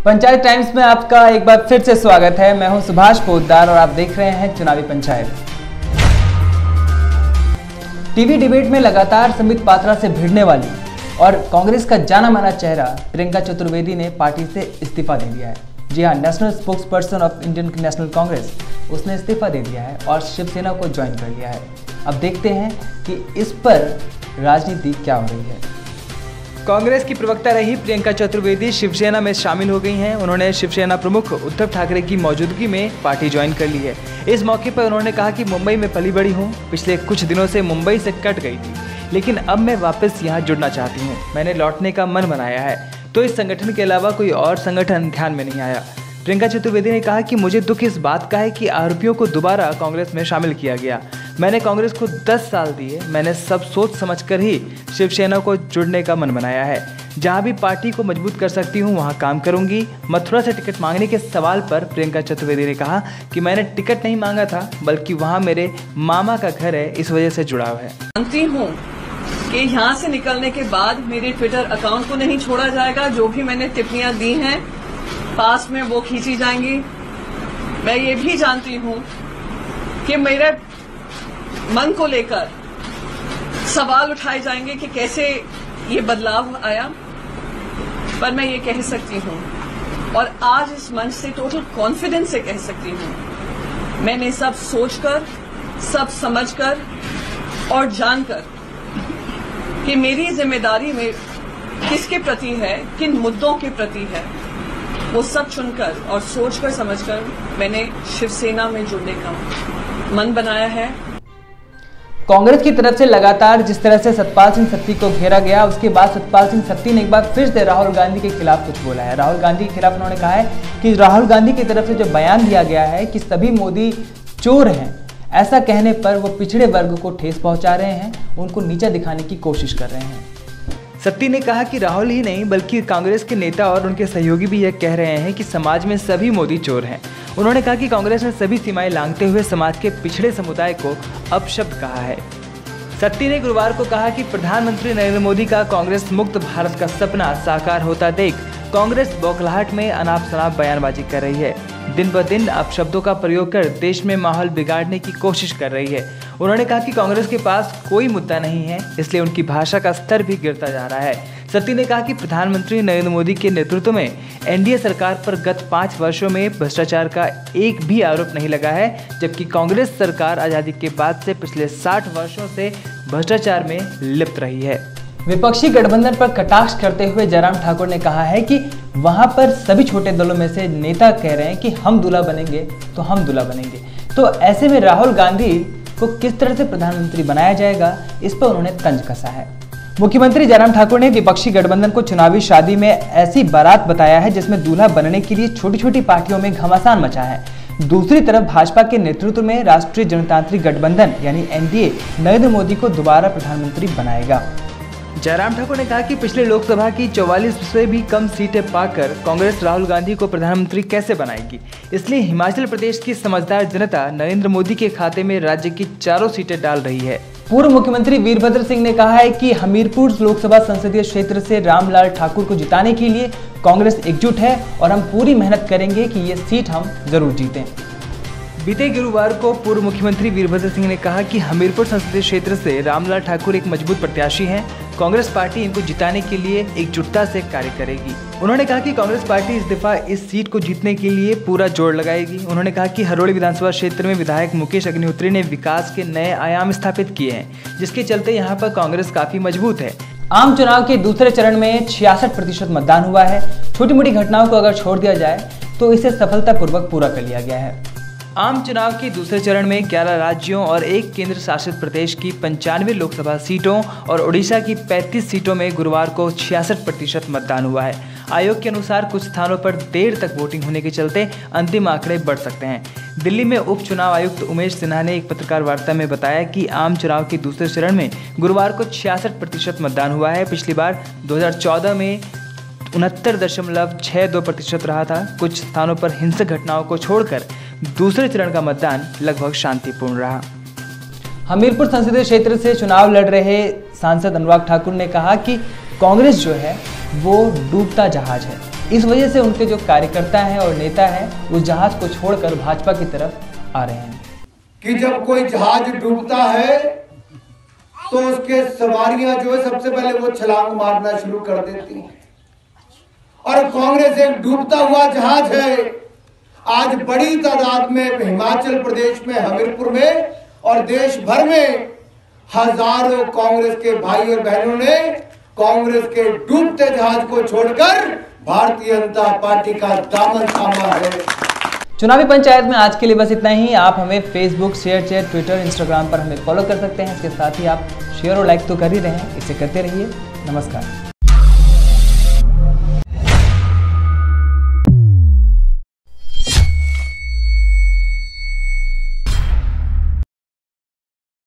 Panchayat times में आपका एक बार फिर से स्वागत है। मैं हूं सुभाष पोद्दार और आप देख रहे हैं चुनावी पंचायत। टीवी डिबेट में लगातार संबित पात्रा से भिड़ने वाली और कांग्रेस का जाना माना चेहरा प्रियंका चतुर्वेदी ने पार्टी से इस्तीफा दे दिया है। जी हाँ, national spokes person of Indian national Congress उसने इस्तीफा दे दिया है और शिवसेना को ज्वाइन कर लिया है। अब देखते हैं कि इस पर राजनीति क्या हो रही है। कांग्रेस की प्रवक्ता रही प्रियंका चतुर्वेदी शिवसेना में शामिल हो गई हैं। उन्होंने शिवसेना प्रमुख उद्धव ठाकरे की मौजूदगी में पार्टी ज्वाइन कर ली है। इस मौके पर उन्होंने कहा कि मुंबई में पली बड़ी हूं, पिछले कुछ दिनों से मुंबई से कट गई थी, लेकिन अब मैं वापस यहां जुड़ना चाहती हूं। मैंने लौटने का मन बनाया है, तो इस संगठन के अलावा कोई और संगठन ध्यान में नहीं आया। प्रियंका चतुर्वेदी ने कहा कि मुझे दुख इस बात का है कि आरोपियों को दोबारा कांग्रेस में शामिल किया गया। मैंने कांग्रेस को 10 साल दिए, मैंने सब सोच समझकर ही शिवसेना को जुड़ने का मन बनाया है। जहां भी पार्टी को मजबूत कर सकती हूं वहां काम करूंगी। मथुरा से टिकट मांगने के सवाल पर प्रियंका चतुर्वेदी ने कहा कि मैंने टिकट नहीं मांगा था, बल्कि वहां मेरे मामा का घर है, इस वजह से जुड़ाव है। जानती हूँ कि यहाँ से निकलने के बाद मेरे ट्विटर अकाउंट को नहीं छोड़ा जाएगा। जो भी मैंने टिप्पणियां दी हैं पास में वो खींची जाएंगी। मैं ये भी जानती हूँ कि मेरे मन को लेकर सवाल उठाए जाएंगे कि कैसे ये बदलाव आया, पर मैं ये कह सकती हूँ और आज इस मंच से टोटल कॉन्फिडेंस से कह सकती हूँ, मैंने सब सोचकर, सब समझकर और जानकर कि मेरी जिम्मेदारी में किसके प्रति है, किन मुद्दों के प्रति है, वो सब चुनकर और सोचकर समझकर मैंने शिवसेना में जुड़ने का मन बनाया है। कांग्रेस की तरफ से लगातार जिस तरह से सतपाल सिंह सत्ती को घेरा गया, उसके बाद सतपाल सिंह सत्ती ने एक बार फिर से राहुल गांधी के खिलाफ कुछ बोला है। राहुल गांधी के खिलाफ उन्होंने कहा है कि राहुल गांधी की तरफ से जो बयान दिया गया है कि सभी मोदी चोर हैं, ऐसा कहने पर वो पिछड़े वर्ग को ठेस पहुंचा रहे हैं, उनको नीचा दिखाने की कोशिश कर रहे हैं। सत्ती ने कहा कि राहुल ही नहीं बल्कि कांग्रेस के नेता और उनके सहयोगी भी यह कह रहे हैं कि समाज में सभी मोदी चोर हैं। उन्होंने कहा कि कांग्रेस ने सभी सीमाएं लांघते हुए समाज के पिछड़े समुदाय को अपशब्द कहा है। सत्ती ने गुरुवार को कहा कि प्रधानमंत्री नरेंद्र मोदी का कांग्रेस मुक्त भारत का सपना साकार होता देख कांग्रेस बौखलाहट में अनाप शनाप बयानबाजी कर रही है। दिन ब दिन अपशब्दों का प्रयोग कर देश में माहौल बिगाड़ने की कोशिश कर रही है। उन्होंने कहा कि कांग्रेस के पास कोई मुद्दा नहीं है, इसलिए उनकी भाषा का स्तर भी गिरता जा रहा है। सत्ती ने कहा कि प्रधानमंत्री नरेंद्र मोदी के नेतृत्व में एनडीए सरकार पर गत 5 वर्षों में भ्रष्टाचार का एक भी आरोप नहीं लगा है, जबकि कांग्रेस सरकार आजादी के बाद से पिछले 60 वर्षों से भ्रष्टाचार में लिप्त रही है। विपक्षी गठबंधन पर कटाक्ष करते हुए जयराम ठाकुर ने कहा है कि वहां पर सभी छोटे दलों में से नेता कह रहे हैं कि हम दूल्हा बनेंगे तो हम दूल्हा बनेंगे, तो ऐसे में राहुल गांधी को किस तरह से प्रधानमंत्री बनाया जाएगा, इस पर उन्होंने तंज कसा है। मुख्यमंत्री जयराम ठाकुर ने विपक्षी गठबंधन को चुनावी शादी में ऐसी बारात बताया है जिसमें दूल्हा बनने के लिए छोटी छोटी पार्टियों में घमासान मचा है। दूसरी तरफ भाजपा के नेतृत्व में राष्ट्रीय जनतांत्रिक गठबंधन यानी एनडीए नरेंद्र मोदी को दोबारा प्रधानमंत्री बनाएगा। जयराम ठाकुर ने कहा कि पिछले लोकसभा की 44 से भी कम सीटें पाकर कांग्रेस राहुल गांधी को प्रधानमंत्री कैसे बनाएगी, इसलिए हिमाचल प्रदेश की समझदार जनता नरेंद्र मोदी के खाते में राज्य की 4 सीटें डाल रही है। पूर्व मुख्यमंत्री वीरभद्र सिंह ने कहा है कि हमीरपुर लोकसभा संसदीय क्षेत्र से रामलाल ठाकुर को जिताने के लिए कांग्रेस एकजुट है और हम पूरी मेहनत करेंगे कि ये सीट हम जरूर जीतें। बीते गुरुवार को पूर्व मुख्यमंत्री वीरभद्र सिंह ने कहा कि हमीरपुर संसदीय क्षेत्र से रामलाल ठाकुर एक मजबूत प्रत्याशी हैं। कांग्रेस पार्टी इनको जिताने के लिए एकजुटता से कार्य करेगी। उन्होंने कहा कि कांग्रेस पार्टी इस दफा इस सीट को जीतने के लिए पूरा जोर लगाएगी। उन्होंने कहा कि हरोड़ी विधानसभा क्षेत्र में विधायक मुकेश अग्निहोत्री ने विकास के नए आयाम स्थापित किए हैं, जिसके चलते यहाँ पर कांग्रेस काफी मजबूत है। आम चुनाव के दूसरे चरण में 66% मतदान हुआ है। छोटी मोटी घटनाओं को अगर छोड़ दिया जाए तो इसे सफलतापूर्वक पूरा कर लिया गया है। आम चुनाव के दूसरे चरण में 11 राज्यों और 1 केंद्र शासित प्रदेश की 95 लोकसभा सीटों और ओडिशा की 35 सीटों में गुरुवार को 66% मतदान हुआ है। आयोग के अनुसार कुछ स्थानों पर देर तक वोटिंग होने के चलते अंतिम आंकड़े बढ़ सकते हैं। दिल्ली में उप चुनाव आयुक्त उमेश सिन्हा ने एक पत्रकार वार्ता में बताया कि आम चुनाव के दूसरे चरण में गुरुवार को 66% मतदान हुआ है। पिछली बार 2014 में 69.62% रहा था। कुछ स्थानों पर हिंसक घटनाओं को छोड़कर दूसरे चरण का मतदान लगभग शांतिपूर्ण रहा। हमीरपुर संसदीय क्षेत्र से चुनाव लड़ रहे सांसद अनुराग ठाकुर ने कहा कि कांग्रेस जो है वो डूबता जहाज है। इस वजह से उनके जो कार्यकर्ता हैं और नेता हैं वो जहाज को छोड़कर भाजपा की तरफ आ रहे हैं। कि जब कोई जहाज डूबता है तो उसके सवारियां जो है सबसे पहले वो छलांग मारना शुरू कर देती हैं, और कांग्रेस एक डूबता हुआ जहाज है। आज बड़ी तादाद में हिमाचल प्रदेश में, हमीरपुर में और देश भर में हजारों कांग्रेस के भाई और बहनों ने कांग्रेस के डूबते जहाज को छोड़कर भारतीय जनता पार्टी का दामन थामा है। चुनावी पंचायत में आज के लिए बस इतना ही। आप हमें फेसबुक, शेयर, ट्विटर, इंस्टाग्राम पर हमें फॉलो कर सकते हैं। इसके साथ ही आप शेयर और लाइक तो कर ही रहे हैं, इसे करते रहिए। नमस्कार।